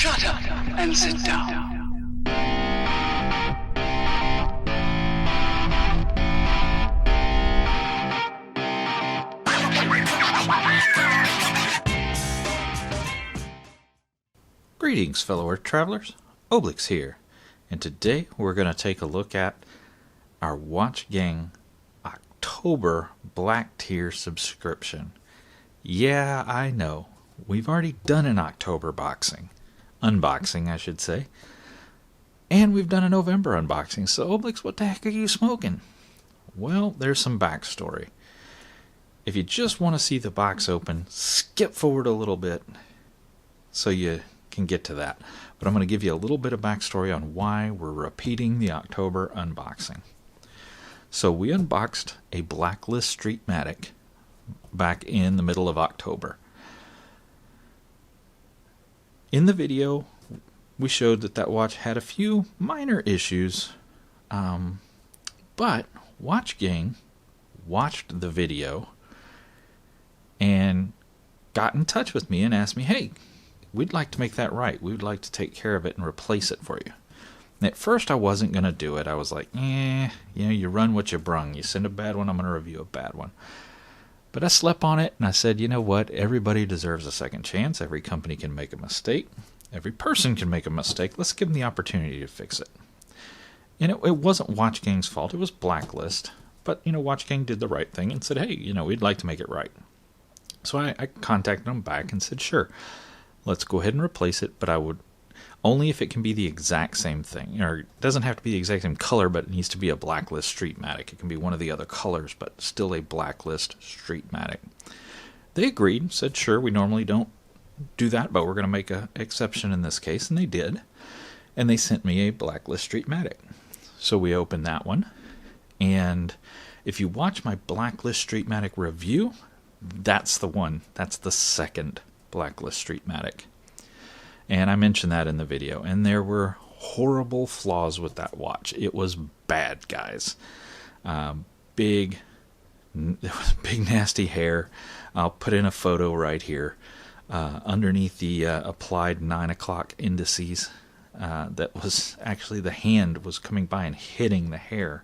Shut up and sit down. Greetings, fellow Earth travelers. Oblix here, and today we're going to take a look at our Watch Gang October Black Tier subscription. Yeah, I know. We've already done an October unboxing, I should say. And we've done a November unboxing, so Oblix, what the heck are you smoking? Well, there's some backstory. If you just want to see the box open, skip forward a little bit so you can get to that. But I'm going to give you a little bit of backstory on why we're repeating the October unboxing. So we unboxed a Blacklist Streetmatic back in the middle of October. In the video, we showed that watch had a few minor issues, but Watch Gang watched the video and got in touch with me and asked me, hey, we'd like to make that right. We'd like to take care of it and replace it for you. And at first, I wasn't going to do it. I was like, you run what you brung. You send a bad one, I'm going to review a bad one. But I slept on it, and I said, you know what? Everybody deserves a second chance. Every company can make a mistake. Every person can make a mistake. Let's give them the opportunity to fix it. And it wasn't Watch Gang's fault. It was Blacklist. But, Watch Gang did the right thing and said, hey, we'd like to make it right. So I contacted them back and said, sure, let's go ahead and replace it, but I would only if it can be the exact same thing. Or it doesn't have to be the exact same color, but it needs to be a Blacklist Streetmatic. It can be one of the other colors, but still a Blacklist Streetmatic. They agreed, said, sure, we normally don't do that, but we're going to make an exception in this case, and they did. And they sent me a Blacklist Streetmatic. So we opened that one, and if you watch my Blacklist Streetmatic review, that's the one. That's the second Blacklist Streetmatic. And I mentioned that in the video, and there were horrible flaws with that watch. It was bad, guys. Big nasty hair. I'll put in a photo right here. Underneath the applied 9 o'clock indices, that was actually the hand was coming by and hitting the hair,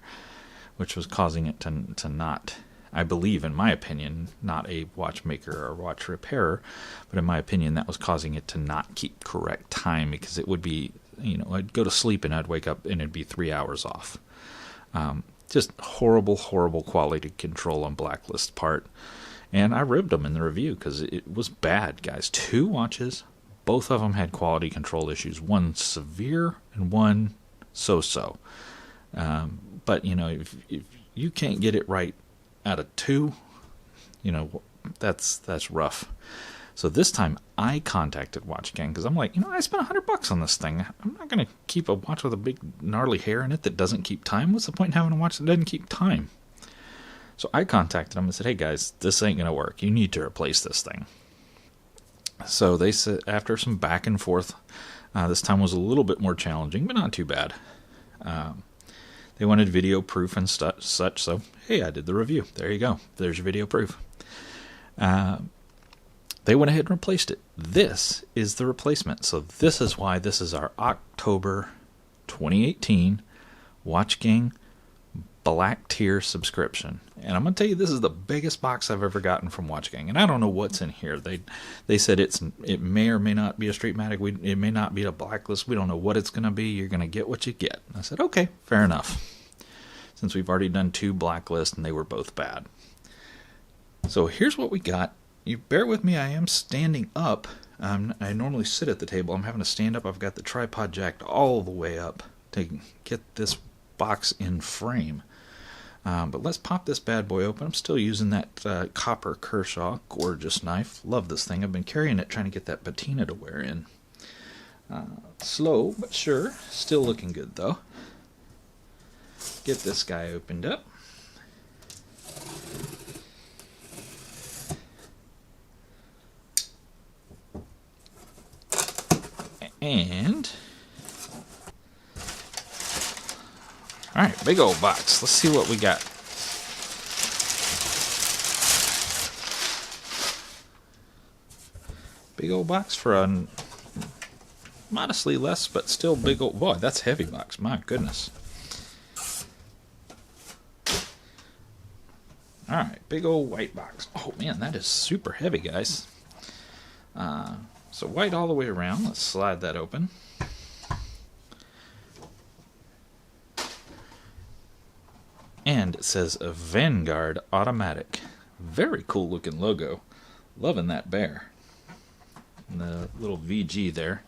which was causing it to not, I believe, in my opinion, not a watchmaker or watch repairer, but in my opinion, that was causing it to not keep correct time, because it would be, I'd go to sleep and I'd wake up and it'd be 3 hours off. Just horrible quality control on Blacklist part. And I ribbed them in the review because it was bad, guys. 2 watches, both of them had quality control issues. One severe and one so-so. But, if you can't get it right out of 2, that's rough. So this time I contacted Watch Gang because I'm like, I spent $100 on this thing. I'm not going to keep a watch with a big gnarly hair in it that doesn't keep time. What's the point in having a watch that doesn't keep time? So I contacted them and said, hey guys, this ain't going to work. You need to replace this thing. So they said, after some back and forth, this time was a little bit more challenging, but not too bad. They wanted video proof and such, so hey, I did the review. There you go. There's your video proof. They went ahead and replaced it. This is the replacement. So this is why this is our October 2018 Watch Gang Black Tier subscription. And I'm going to tell you, this is the biggest box I've ever gotten from Watch Gang. And I don't know what's in here. They said it may or may not be a Streetmatic. It may not be a Blacklist. We don't know what it's going to be. You're going to get what you get. I said, okay, fair enough. Since we've already done 2 Blacklists and they were both bad. So here's what we got. You bear with me. I am standing up. I normally sit at the table. I'm having to stand up. I've got the tripod jacked all the way up to get this box in frame. But let's pop this bad boy open. I'm still using that copper Kershaw. Gorgeous knife. Love this thing. I've been carrying it, trying to get that patina to wear in. Slow, but sure. Still looking good, though. Get this guy opened up. And all right, big old box. Let's see what we got. Big old box for a modestly less, but still big old... Boy, that's heavy box. My goodness. Alright, big old white box. Oh man, that is super heavy, guys. So white all the way around. Let's slide that open. And it says a Vanguard Automatic. Very cool looking logo. Loving that bear. And the little VG there.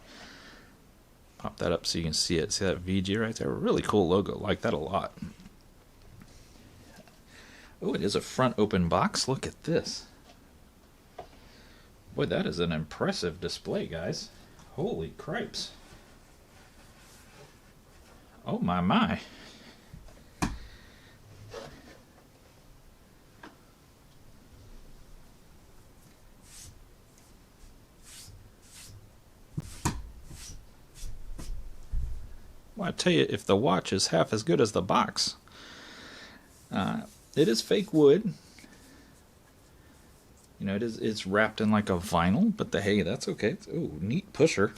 Pop that up so you can see it. See that VG right there? Really cool logo. Like that a lot. Oh, it is a front open box. Look at this. Boy, that is an impressive display, guys. Holy cripes. Oh, my, my. Well, I tell you, if the watch is half as good as the box. It is fake wood. You know, it's wrapped in like a vinyl, but hey, that's okay. Ooh, neat pusher.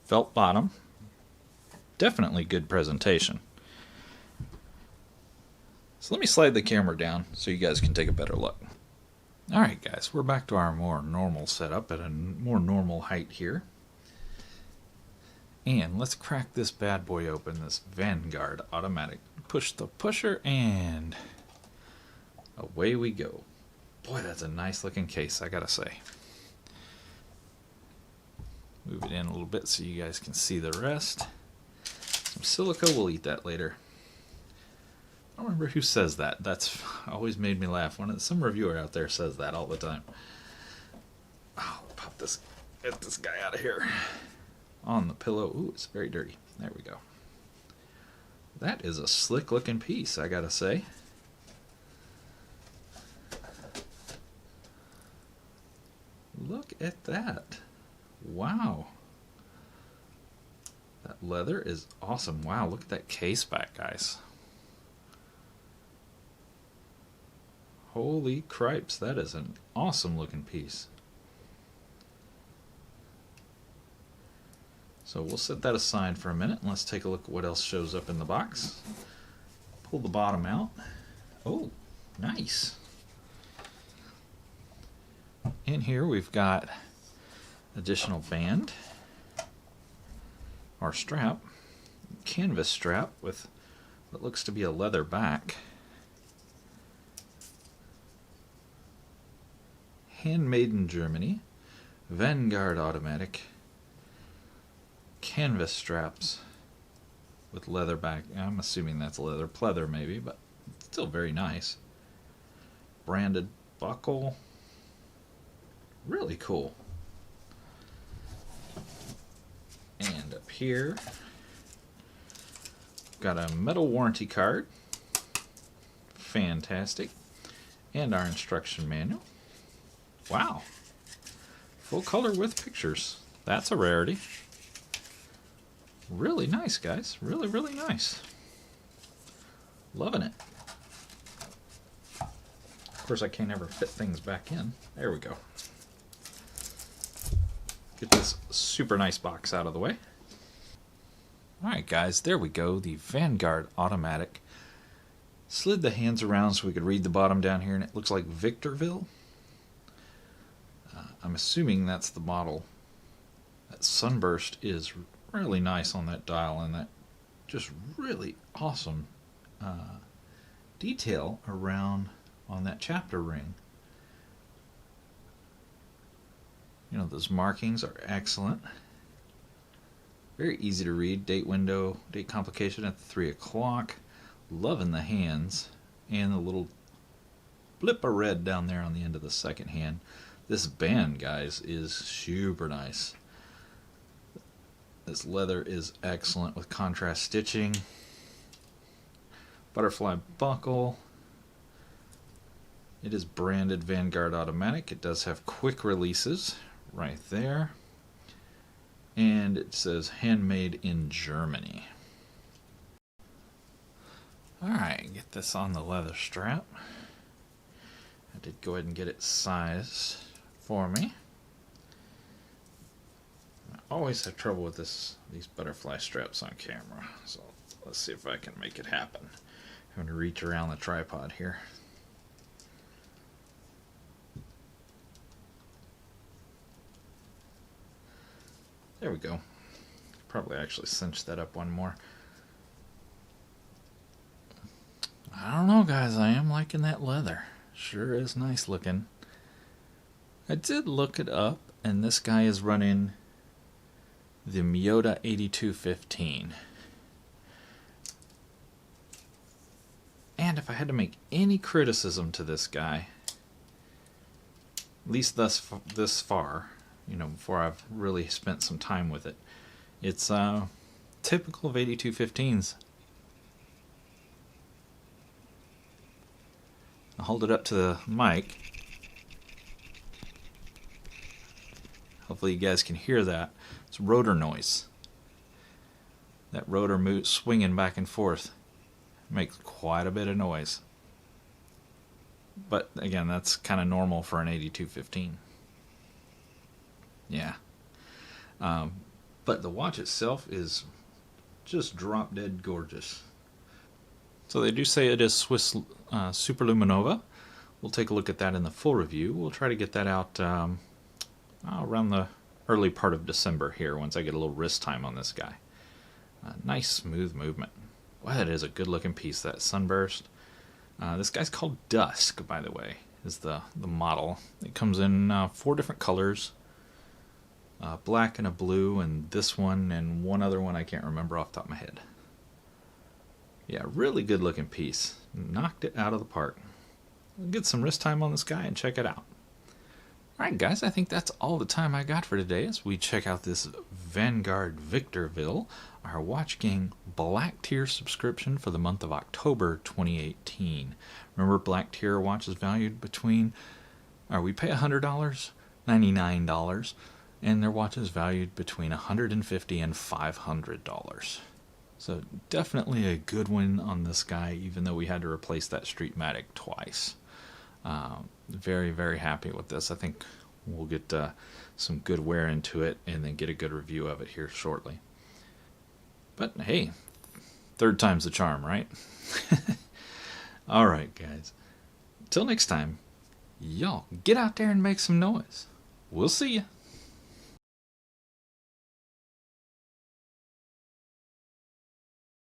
Felt bottom. Definitely good presentation. So let me slide the camera down so you guys can take a better look. Alright guys, we're back to our more normal setup at a more normal height here. And let's crack this bad boy open, this Vanguard Automatic. Push the pusher and away we go. Boy, that's a nice looking case, I gotta say. Move it in a little bit so you guys can see the rest. Some silica, we'll eat that later. I don't remember who says that. That's always made me laugh. Some reviewer out there says that all the time. Oh, get this guy out of here. On the pillow. Ooh, it's very dirty. There we go. That is a slick looking piece, I gotta say. Look at that. Wow. That leather is awesome. Wow, look at that case back, guys. Holy cripes, that is an awesome looking piece. So we'll set that aside for a minute and let's take a look at what else shows up in the box. Pull the bottom out. Oh, nice. In here we've got additional band or strap, canvas strap with what looks to be a leather back. Handmade in Germany, Vanguard Automatic, canvas straps with leather back. I'm assuming that's leather, pleather maybe, but still very nice. Branded buckle. Really cool. And up here, got a metal warranty card. Fantastic. And our instruction manual. Wow. Full color with pictures. That's a rarity. Really nice, guys. Really, really nice. Loving it. Of course, I can't ever fit things back in. There we go. Get this super nice box out of the way. Alright guys, there we go, the Vanguard Automatic. Slid the hands around so we could read the bottom down here, and it looks like Victorville. I'm assuming that's the model. That sunburst is really nice on that dial, and that just really awesome detail around on that chapter ring. You know, those markings are excellent. Very easy to read. Date window, date complication at 3 o'clock. Loving the hands. And the little blip of red down there on the end of the second hand. This band, guys, is super nice. This leather is excellent with contrast stitching. Butterfly buckle. It is branded Vanguard Automatic. It does have quick releases right there. And it says handmade in Germany. Alright, get this on the leather strap. I did go ahead and get it sized for me. always have trouble with these butterfly straps on camera. So let's see if I can make it happen. I'm going to reach around the tripod here. There we go. Probably actually cinch that up one more. I don't know, guys. I am liking that leather. Sure is nice looking. I did look it up, and this guy is running the Miyota 8215. And if I had to make any criticism to this guy, at least this far, you know, before I've really spent some time with it, it's typical of 8215s. I'll hold it up to the mic. Hopefully you guys can hear that. It's rotor noise. That rotor swinging back and forth makes quite a bit of noise. But again, that's kind of normal for an 8215. Yeah. But the watch itself is just drop dead gorgeous. So they do say it is Swiss Superluminova. We'll take a look at that in the full review. We'll try to get that out around the early part of December here, once I get a little wrist time on this guy. Nice smooth movement. Wow, that is a good looking piece, that sunburst. This guy's called Dusk, by the way, is the model. It comes in 4 different colors. Black and a blue, and this one, and one other one I can't remember off the top of my head. Yeah, really good looking piece. Knocked it out of the park. We'll get some wrist time on this guy and check it out. Alright guys, I think that's all the time I got for today as we check out this Vanguard Victorville, our Watch Gang Black Tier subscription for the month of October 2018. Remember, Black Tier watches valued between, we pay $100, $99, and their watches valued between $150 and $500. So definitely a good one on this guy, even though we had to replace that Streetmatic twice. Very, very happy with this. I think we'll get some good wear into it and then get a good review of it here shortly. But hey, third time's the charm, right? Alright guys, till next time, y'all get out there and make some noise. We'll see ya.